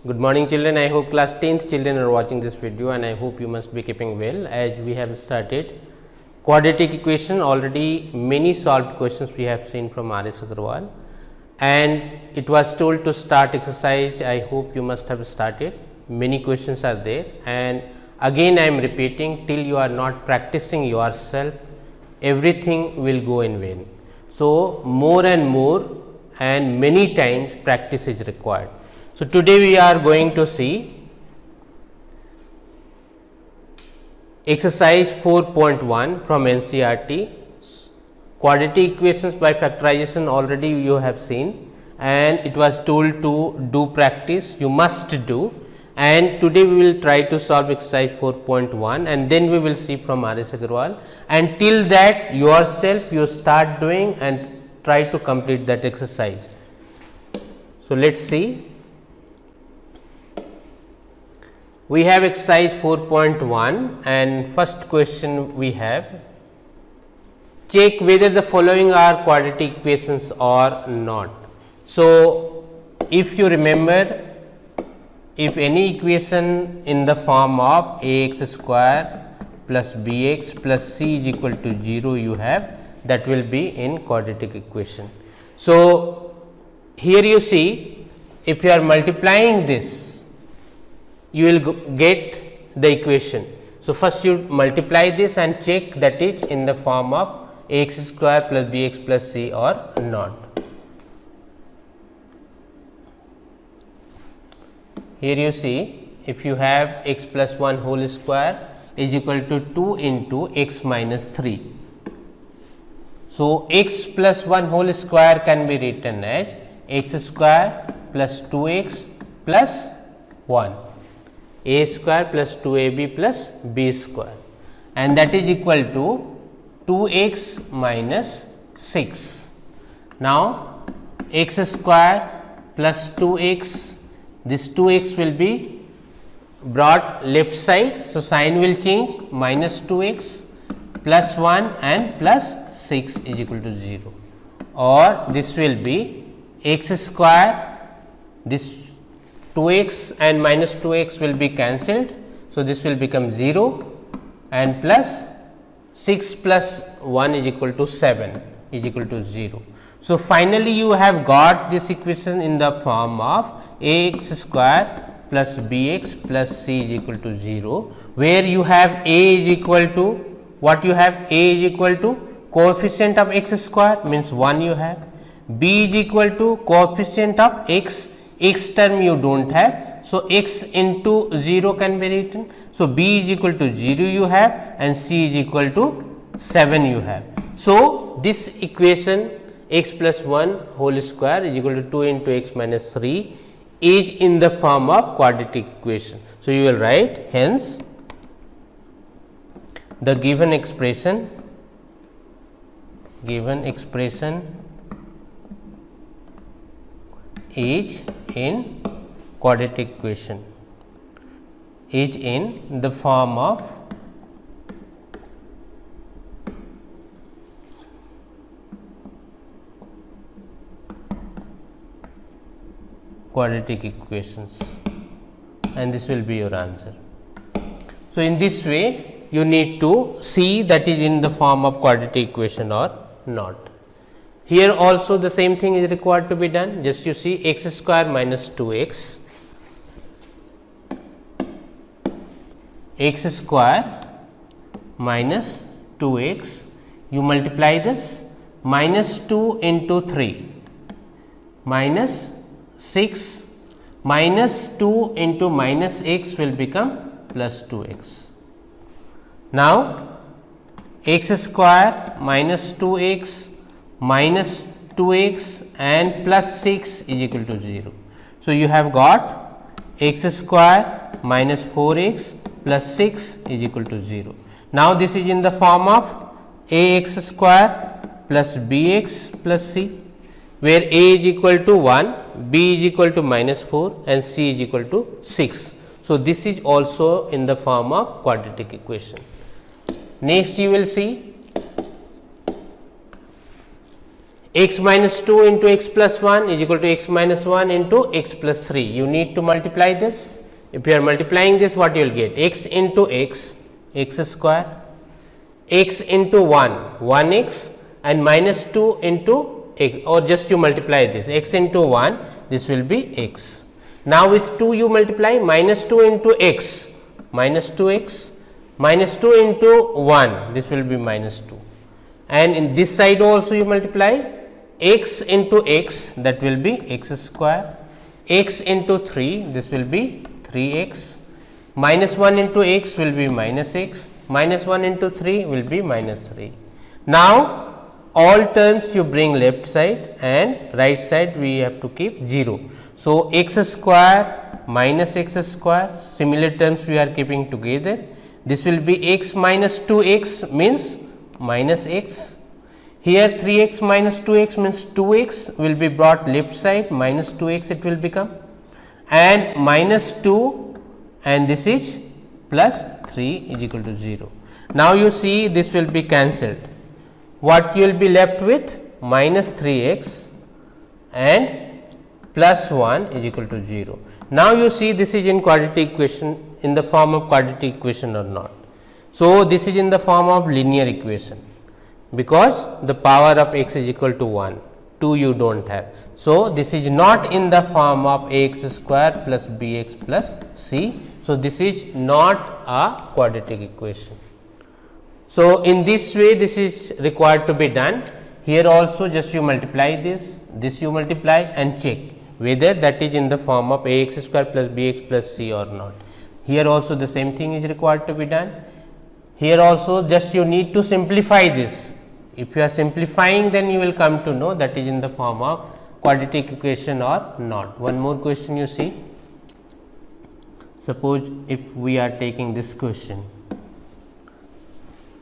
Good morning children, I hope class 10th children are watching this video and I hope you must be keeping well. As we have started quadratic equation, already many solved questions we have seen from R.S. Agarwal and it was told to start exercise. I hope you must have started, many questions are there and again I am repeating, till you are not practicing yourself, everything will go in vain. So, more and more and many times practice is required. So, today we are going to see exercise 4.1 from NCERT. Quadratic equations by factorization already you have seen and it was told to do practice, you must do, and today we will try to solve exercise 4.1 and then we will see from R.S. Agarwal, and till that yourself you start doing and try to complete that exercise. So, let us see. We have exercise 4.1 and first question we have, check whether the following are quadratic equations or not. So, if you remember, if any equation in the form of ax square plus bx plus c is equal to 0 you have, that will be in quadratic equation. So, here you see, if you are multiplying this, you will get the equation. So, first you multiply this and check that is in the form of ax square plus bx plus c or not. Here you see, if you have x plus 1 whole square is equal to 2 into x minus 3. So, x plus 1 whole square can be written as x square plus 2x plus 1. A square plus 2ab plus b square, and that is equal to 2x minus 6. Now, x square plus 2x, this 2x will be brought left side. So, sign will change, minus 2x plus 1 and plus 6 is equal to 0, or this will be x square, this 2x and minus 2x will be cancelled. So, this will become 0 and plus 6 plus 1 is equal to 7 is equal to 0. So, finally, you have got this equation in the form of ax square plus bx plus c is equal to 0, where you have a is equal to, what you have, a is equal to coefficient of x square means 1 you have, b is equal to coefficient of x, x term you do not have. So, x into 0 can be written. So, b is equal to 0 you have and c is equal to 7 you have. So, this equation x plus 1 whole square is equal to 2 into x minus 3 is in the form of quadratic equation. So, you will write, hence the given expression is in quadratic equation, is in the form of quadratic equations, and this will be your answer. So, in this way you need to see that is in the form of quadratic equation or not. Here also the same thing is required to be done. Just you see, x square minus 2x, x square minus 2x, you multiply this, minus 2 into 3 minus 6 minus 2 into minus x will become plus 2x. Now, x square minus 2x minus 2x and plus 6 is equal to 0. So, you have got x square minus 4x plus 6 is equal to 0. Now, this is in the form of ax square plus bx plus c, where a is equal to 1, b is equal to minus 4 and c is equal to 6. So, this is also in the form of quadratic equation. Next, you will see x minus 2 into x plus 1 is equal to x minus 1 into x plus 3. You need to multiply this. If you are multiplying this, what you will get? X into x, x square, x into 1, 1x, and minus 2 into x, or just you multiply this, x into 1, this will be x. Now, with 2 you multiply, minus 2 into x, minus 2x, minus 2 into 1, this will be minus 2, and in this side also you multiply x into x, that will be x square, x into 3, this will be 3x, minus 1 into x will be minus x, minus 1 into 3 will be minus 3. Now, all terms you bring left side and right side we have to keep 0. So, x square minus x square, similar terms we are keeping together. This will be x minus 2x means minus x. Here 3x minus 2x means 2x will be brought left side, minus 2x it will become, and minus 2, and this is plus 3 is equal to 0. Now, you see this will be cancelled. What you will be left with? Minus 3x and plus 1 is equal to 0. Now, you see this is in quadratic equation, in the form of quadratic equation or not. So, this is in the form of linear equation, because the power of x is equal to 1, 2 you do not have. So, this is not in the form of ax square plus bx plus c. So, this is not a quadratic equation. So, in this way this is required to be done. Here also just you multiply this you multiply and check whether that is in the form of ax square plus bx plus c or not. Here also the same thing is required to be done. Here also just you need to simplify this. If you are simplifying, then you will come to know that is in the form of quadratic equation or not. One more question you see. Suppose if we are taking this question.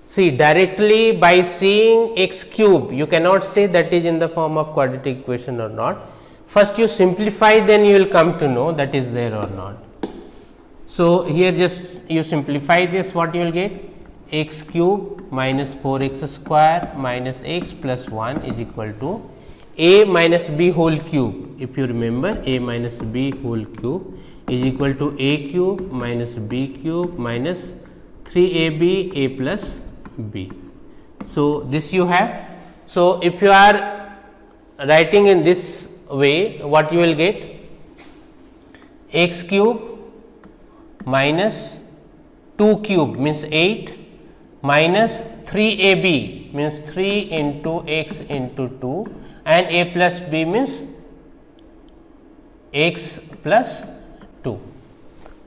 See, directly by seeing x cube, you cannot say that is in the form of quadratic equation or not. First you simplify, then you will come to know that is there or not. So, here just you simplify this, what you will get? X cube minus 4x square minus x plus 1 is equal to a minus b whole cube. If you remember, a minus b whole cube is equal to a cube minus b cube minus 3ab a plus b. So, this you have. So, if you are writing in this way, what you will get? X cube minus 2 cube means 8 minus 3ab means 3 into x into 2, and a plus b means x plus 2.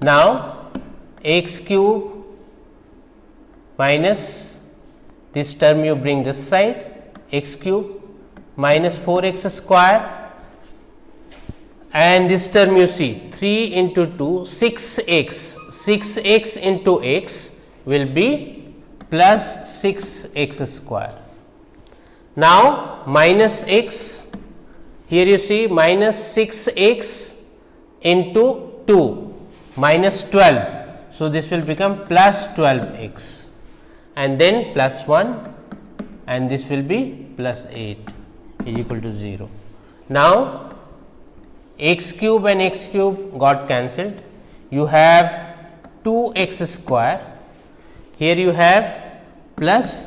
Now, x cube minus this term you bring this side, x cube minus 4x square, and this term you see 3 into 2 6x, 6x into x will be plus 6x square. Now, minus x, here you see minus 6x into 2 minus 12. So, this will become plus 12x, and then plus 1, and this will be plus 8 is equal to 0. Now, x cube and x cube got cancelled. You have 2x square. Here you have plus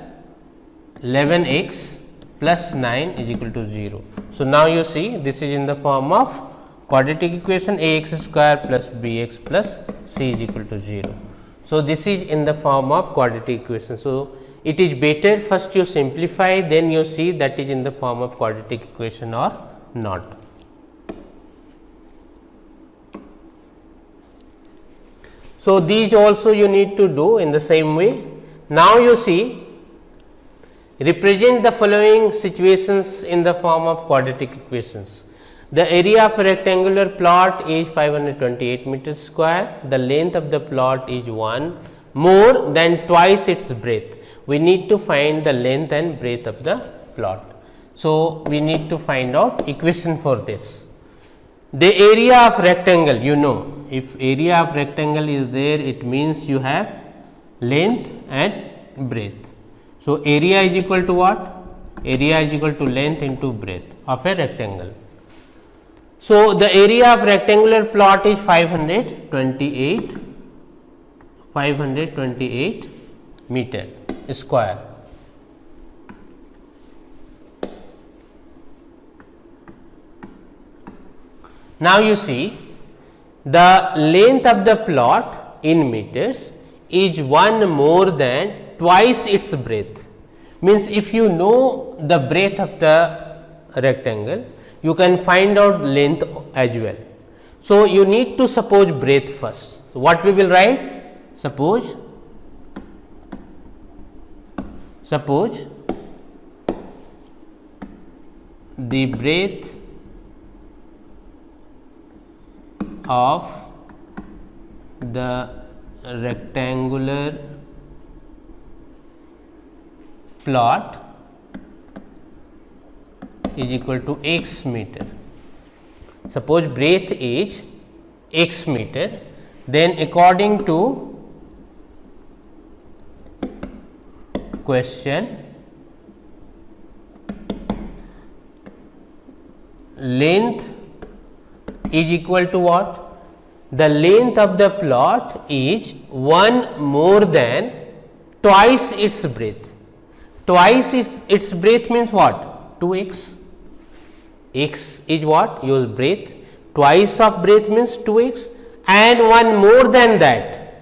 11x plus 9 is equal to 0. So, now you see this is in the form of quadratic equation ax square plus bx plus c is equal to 0. So, this is in the form of quadratic equation. So, it is better first you simplify, then you see that is in the form of quadratic equation or not. So, these also you need to do in the same way. Now, you see, represent the following situations in the form of quadratic equations. The area of a rectangular plot is 528 meters square. The length of the plot is 1 more than twice its breadth. We need to find the length and breadth of the plot. So, we need to find out equation for this. The area of rectangle, you know, if area of rectangle is there, it means you have length and breadth. So, area is equal to what? area is equal to length into breadth of a rectangle. So, the area of rectangular plot is 528 meter square. Now, you see the length of the plot in meters is 1 more than twice its breadth. Means if you know the breadth of the rectangle, you can find out length as well. So, you need to suppose breadth first. So, what we will write? Suppose the breadth of the rectangular plot is equal to x meter. Suppose breadth is x meter, then according to question, length is equal to what? The length of the plot is 1 more than twice its breadth. Twice its breadth means what? 2x. X is what? Your breadth. Twice of breadth means 2x, and 1 more than that.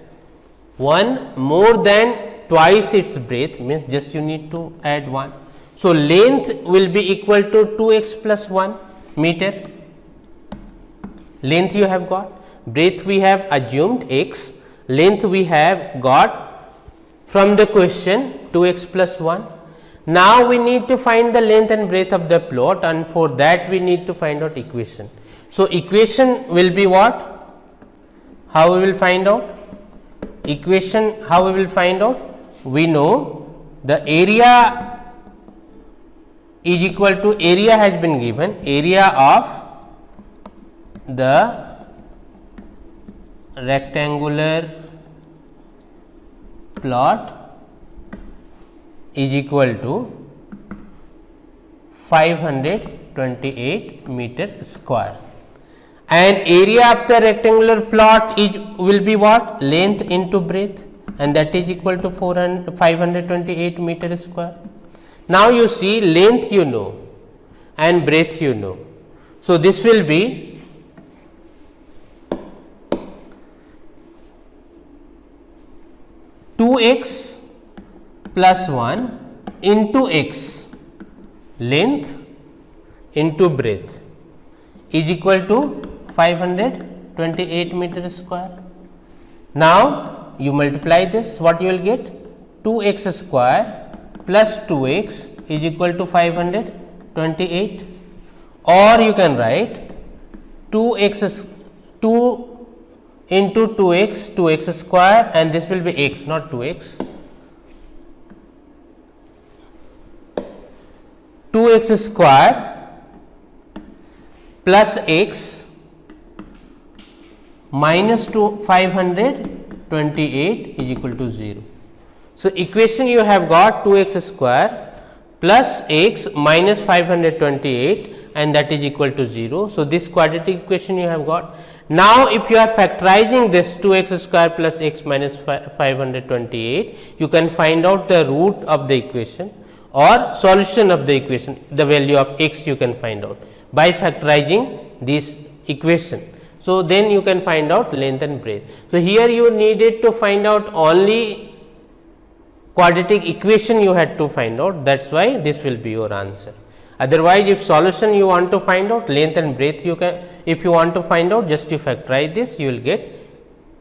1 more than twice its breadth means just you need to add 1. So, length will be equal to 2x plus 1 meter. Length you have got, breadth we have assumed x, length we have got from the question 2x plus 1. Now, we need to find the length and breadth of the plot, and for that we need to find out equation. So, equation will be what? How we will find out? Equation, how we will find out? We know the area is equal to, area has been given, area of the rectangular plot is equal to 528 meter square, and area of the rectangular plot is will be what? Length into breadth, and that is equal to 528 meter square. Now, you see length you know and breadth you know. So, this will be two x plus 1 into x, length into breadth, is equal to 528 meter square. Now, you multiply this, what you will get? 2x square plus 2x is equal to 528, or you can write 2x 2 into 2x square, and this will be x, not 2x. 2x square plus x minus 528 is equal to 0. So, equation you have got 2x square plus x minus 528, and that is equal to 0. So, this quadratic equation you have got. Now, if you are factorizing this 2x square plus x minus 528, you can find out the root of the equation or solution of the equation, the value of x you can find out by factorizing this equation. So, then you can find out length and breadth. So, here you needed to find out only quadratic equation you had to find out, that is why this will be your answer. Otherwise, if solution you want to find out, length and breadth you can, if you want to find out, just you factorize this, you will get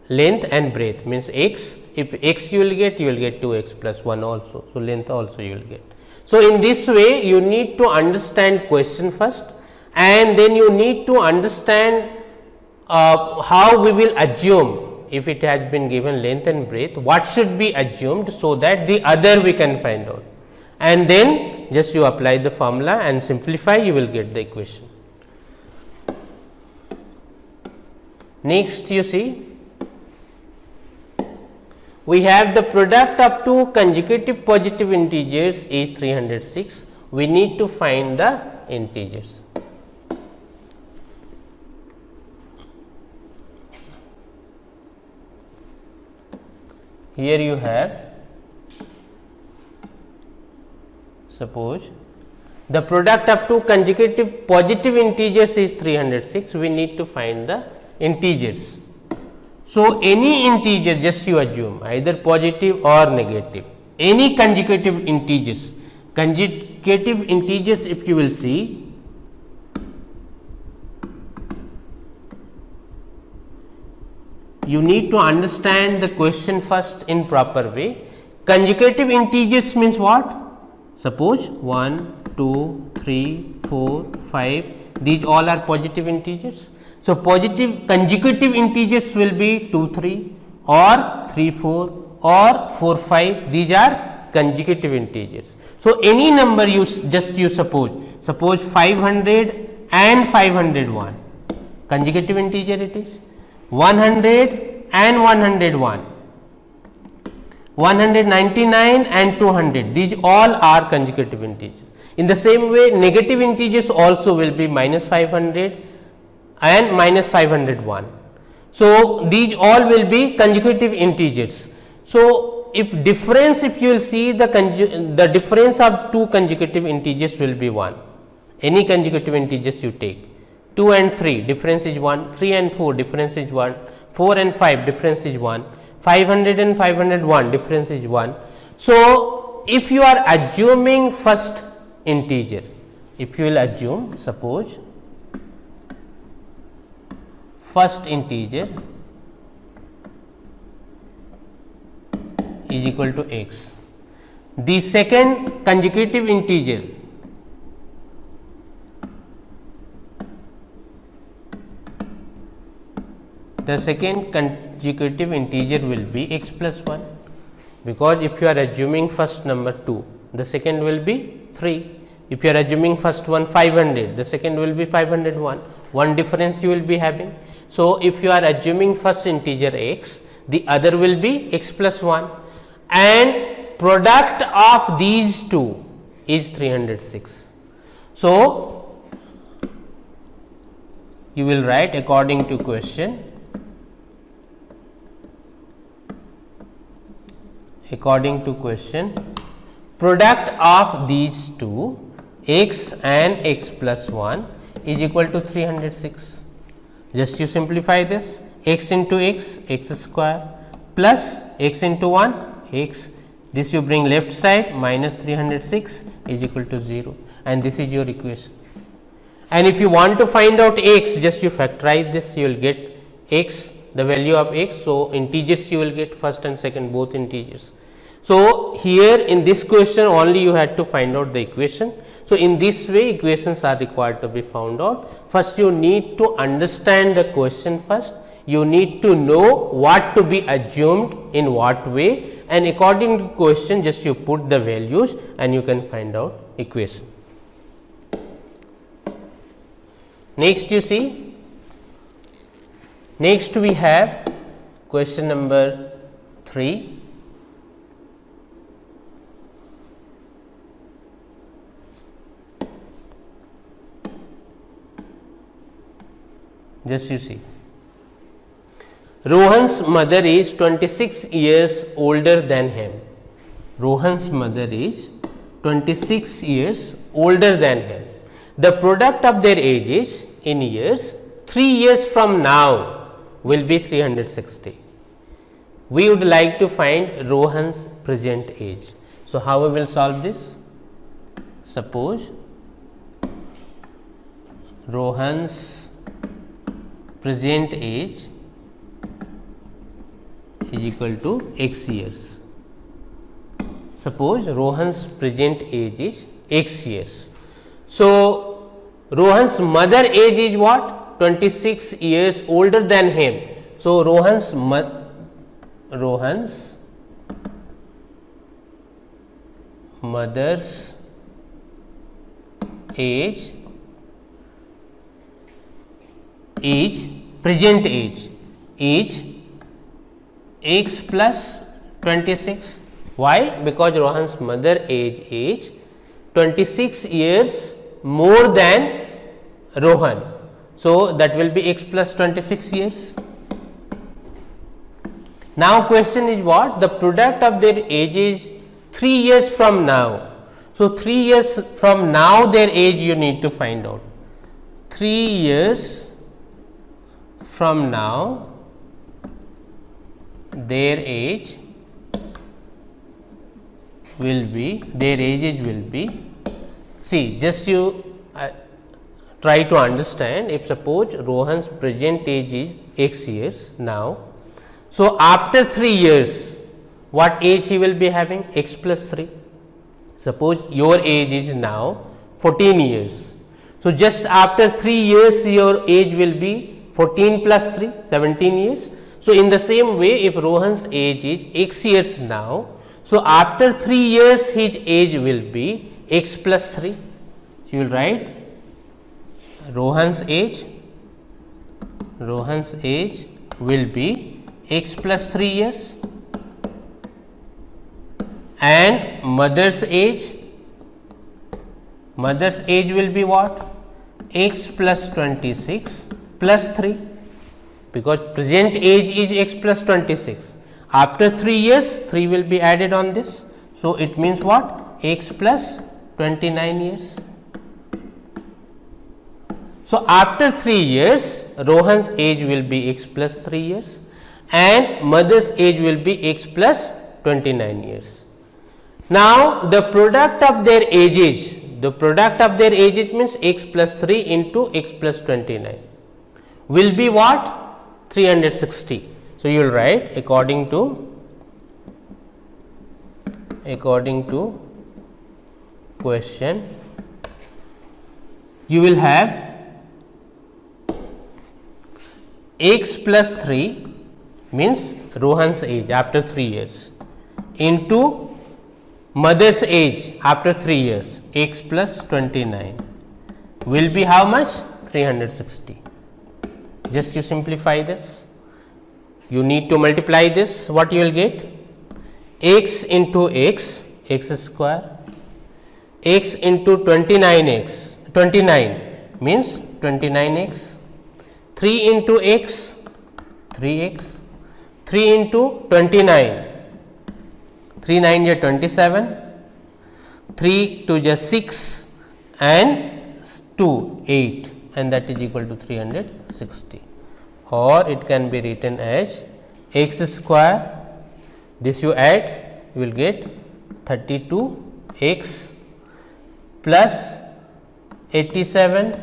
length and breadth, means x, if x you will get 2x plus 1 also. So, length also you will get. So, in this way you need to understand question first, and then you need to understand how we will assume, if it has been given length and breadth, what should be assumed, so that the other we can find out, and then just you apply the formula and simplify, you will get the equation. Next, you see we have the product of two consecutive positive integers is 306. we need to find the integers. Here you have, suppose the product up to consecutive positive integers is 306, we need to find the integers. So, any integer, just you assume either positive or negative, any consecutive integers if you will see, you need to understand the question first in proper way. Consecutive integers means what? Suppose 1, 2, 3, 4, 5, these all are positive integers. So, positive consecutive integers will be 2, 3 or 3, 4 or 4, 5, these are consecutive integers. So, any number you suppose 500 and 501, consecutive integer it is, 100 and 101, 199 and 200, these all are consecutive integers. In the same way, negative integers also will be minus 500 and minus 501. So, these all will be consecutive integers. So, if you will see the difference of two consecutive integers will be 1, any consecutive integers you take, 2 and 3 difference is 1, 3 and 4 difference is 1, 4 and 5 difference is 1, 500 and 501 difference is 1. So, if you are assuming first integer, if you will assume, suppose first integer is equal to x, the second consecutive integer will be x plus 1, because if you are assuming first number 2, the second will be 3. If you are assuming first one 500, the second will be 501, one difference you will be having. So, if you are assuming first integer x, the other will be x plus 1, and product of these two is 306. So, you will write according to question, product of these two x and x plus 1 is equal to 306. Just you simplify this, x into x, x square, plus x into 1, x, this you bring left side, minus 306 is equal to 0, and this is your equation. And if you want to find out x, just you factorize this, you will get x, the value of x. So, integers you will get first and second both integers. So, here in this question only you had to find out the equation. So, in this way equations are required to be found out. First you need to understand the question first, you need to know what to be assumed in what way, and according to question just you put the values and you can find out equation. Next you see, next we have question number 3. Just you see, Rohan's mother is 26 years older than him. Rohan's mother is 26 years older than him. The product of their ages in years 3 years from now will be 360. We would like to find Rohan's present age. So, how we will solve this? Suppose Rohan's present age is equal to x years. Suppose Rohan's present age is x years. So, Rohan's mother age is what? 26 years older than him. So, Rohan's mother's age is present age is x plus 26. Why? Because Rohan's mother age is 26 years more than Rohan. So that will be x plus 26 years. Now question is what? The product of their age is 3 years from now. So 3 years from now their age you need to find out. 3 years from now their age will be, see, just you try to understand. If suppose Rohan's present age is x years now, so after 3 years what age he will be having? X plus 3. Suppose your age is now 14 years. So just after 3 years your age will be 14 plus 3, 17 years. So in the same way, if Rohan's age is x years now, so after 3 years his age will be x plus 3. So you will write Rohan's age will be x plus 3 years, and mother's age will be what? X plus 26 plus 3, because present age is x plus 26. After 3 years 3 will be added on this. So it means what? X plus 29 years. So after 3 years Rohan's age will be x plus 3 years and mother's age will be x plus 29 years. Now the product of their ages, means x plus 3 into x plus 29 will be what? 360. So you will write according to question, you will have x plus 3 means Rohan's age after 3 years into mother's age after 3 years, x plus 29 will be how much? 360. Just you simplify this, you need to multiply this, what you will get? X into x, x square, x into 29x, 29 means 29x, 3 into x, 3x, 3 into 29, 3 9 is 27, 3 2 is 6 and 2 8, and that is equal to 360. Or it can be written as x square, this you add, you will get 32x plus 87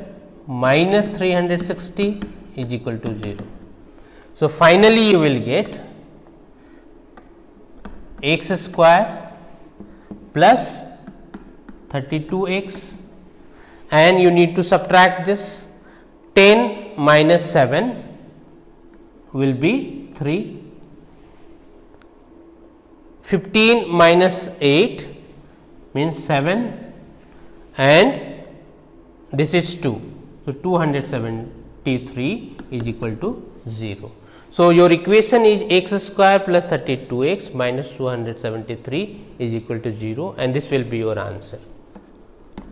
minus 360 is equal to 0. So finally you will get x square plus 32x, and you need to subtract this. 10 minus 7 will be 3, 15 minus 8 means 7, and this is 2. So 273 is equal to 0. So your equation is x square plus 32x minus 273 is equal to 0, and this will be your answer.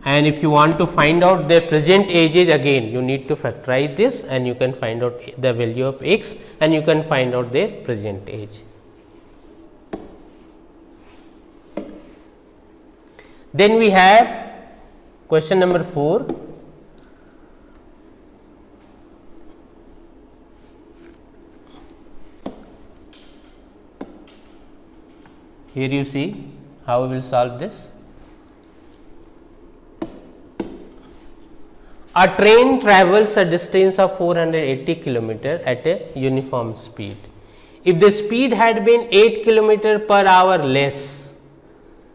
And if you want to find out their present ages, again you need to factorize this and you can find out the value of x and you can find out their present age. Then we have question number 4. Here you see how we will solve this. A train travels a distance of 480 km at a uniform speed. If the speed had been 8 km per hour less,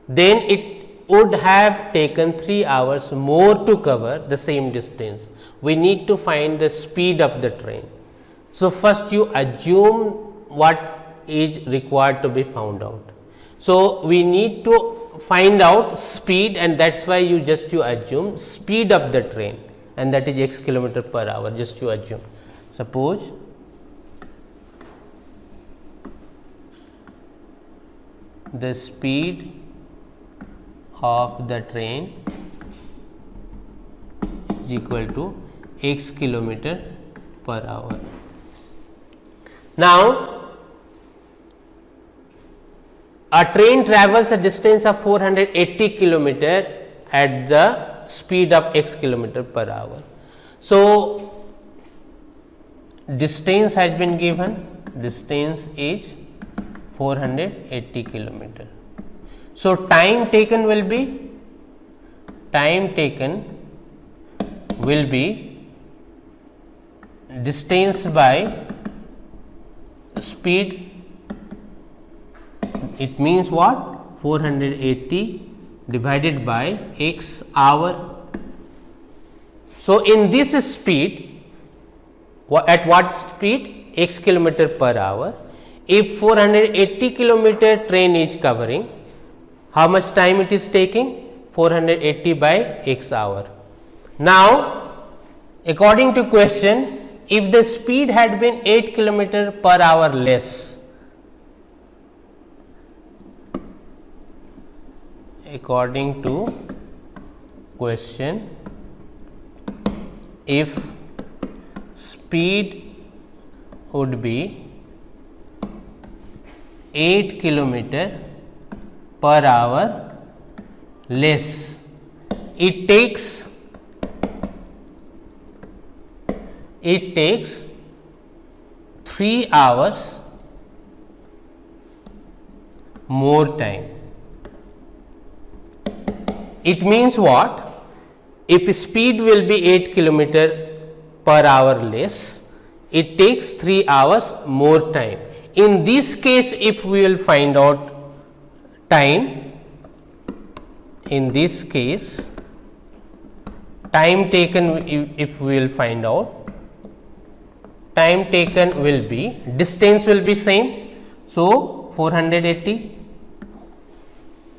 then it would have taken 3 hours more to cover the same distance. We need to find the speed of the train. So first you assume what is required to be found out. So we need to find out speed, and that is why you assume speed of the train, and that is x kilometer per hour, just you assume. Suppose the speed of the train is equal to x kilometer per hour. Now, a train travels a distance of 480 kilometer at the speed of x kilometer per hour. So, distance has been given, distance is 480 kilometer. So, time taken will be distance by speed. It means what? 480 divided by x hour. So, in this speed, at what speed? X kilometer per hour. If 480 kilometer train is covering, how much time it is taking? 480 by x hour. Now, according to question, if the speed had been 8 kilometer per hour less, according to question, if speed would be 8 kilometer per hour less, it takes 3 hours more time. It means what? If speed will be 8 kilometer per hour less, it takes 3 hours more time. In this case, if we will find out time, in this case time taken, if we will find out, time taken will be, distance will be same. So, 480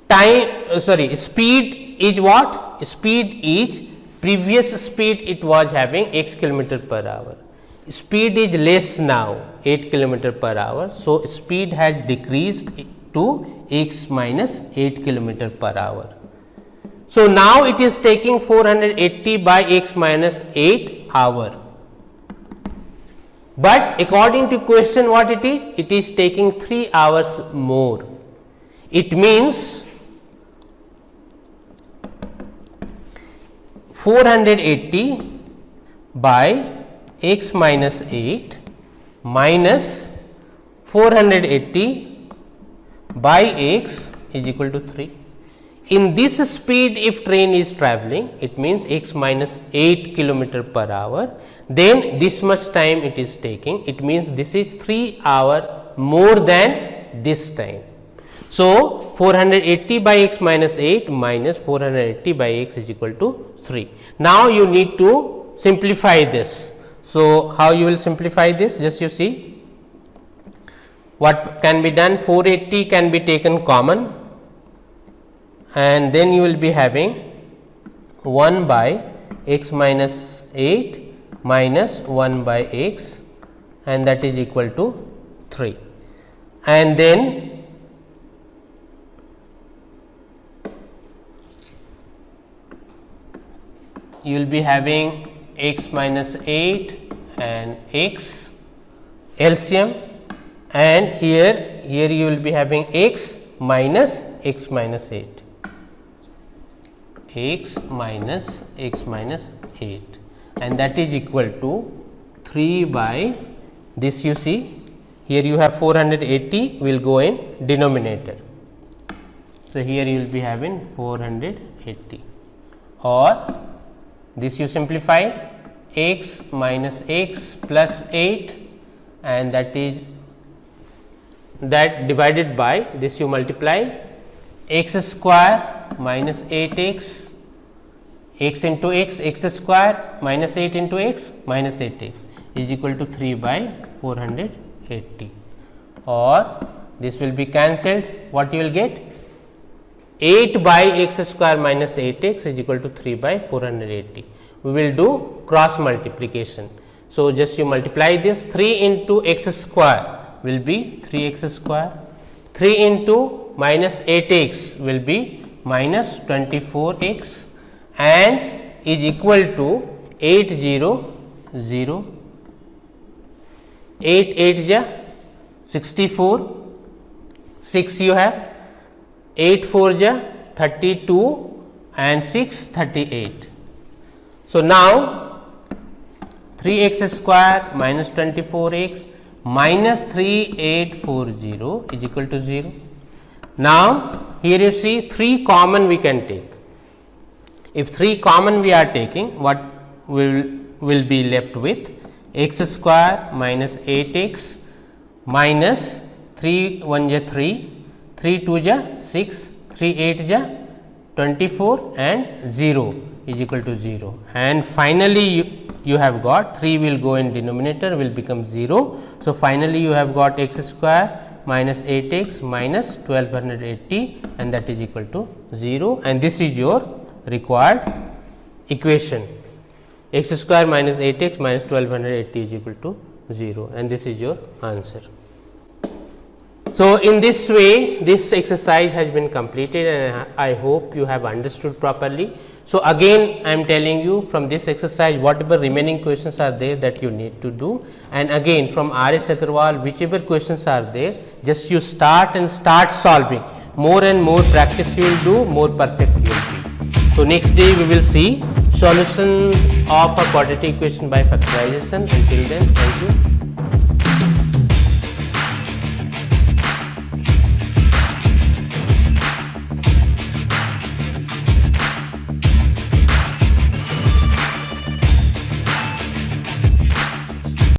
time speed is what? Speed is previous speed it was having x kilometer per hour. Speed is less now 8 kilometer per hour. So, speed has decreased to x minus 8 kilometer per hour. So, now it is taking 480 by x minus 8 hour. But according to question what it is? It is taking 3 hours more. It means 480 by x minus 8 minus 480 by x is equal to 3. In this speed, if train is travelling, it means x minus 8 kilometer per hour, then this much time it is taking. It means this is 3 hour more than this time. So, 480 by x minus 8 minus 480 by x is equal to 3. Now, you need to simplify this. So, how you will simplify this? Just you see what can be done. 480 can be taken common, and then you will be having 1 by x minus 8 minus 1 by x, and that is equal to 3. And then you will be having x minus 8 and x LCM, and here you will be having x minus 8, x minus 8, and that is equal to 3 by this. You see here you have 480 will go in denominator. So, here you will be having 480, or this you simplify, x minus x plus 8, and that is that divided by this you multiply, x square minus 8x, x into x, x square minus 8 into x minus 8x is equal to 3 by 480, or this will be cancelled. What you will get? 8 by x square minus 8x is equal to 3 by 480. We will do cross multiplication. So, just you multiply this, 3 into x square will be 3x square, 3 into minus 8x will be minus 24x, and is equal to 8 0 0, 8 8 ja 64, 6 you have, 8 4 ja 32 and 6 38. So, now 3x square minus 24x minus 3840 is equal to 0. Now, here you see 3 common we can take. If 3 common we are taking, what will be left with? X square minus 8x minus 3 1 ja 3, 3 2 ja 6, 3 8 ja 24 and 0 is equal to 0. And finally, you have got 3 will go in denominator, will become 0. So, finally, you have got x square minus 8x minus 1280 and that is equal to 0, and this is your required equation. X square minus 8x minus 1280 is equal to 0, and this is your answer. So, in this way this exercise has been completed, and I hope you have understood properly. So, again I am telling you, from this exercise whatever remaining questions are there that you need to do, and again from R.S. Agarwal whichever questions are there, just you start solving. More and more practice you will do, more perfect you will be. So, next day we will see solution of a quadratic equation by factorization. Until then, thank you.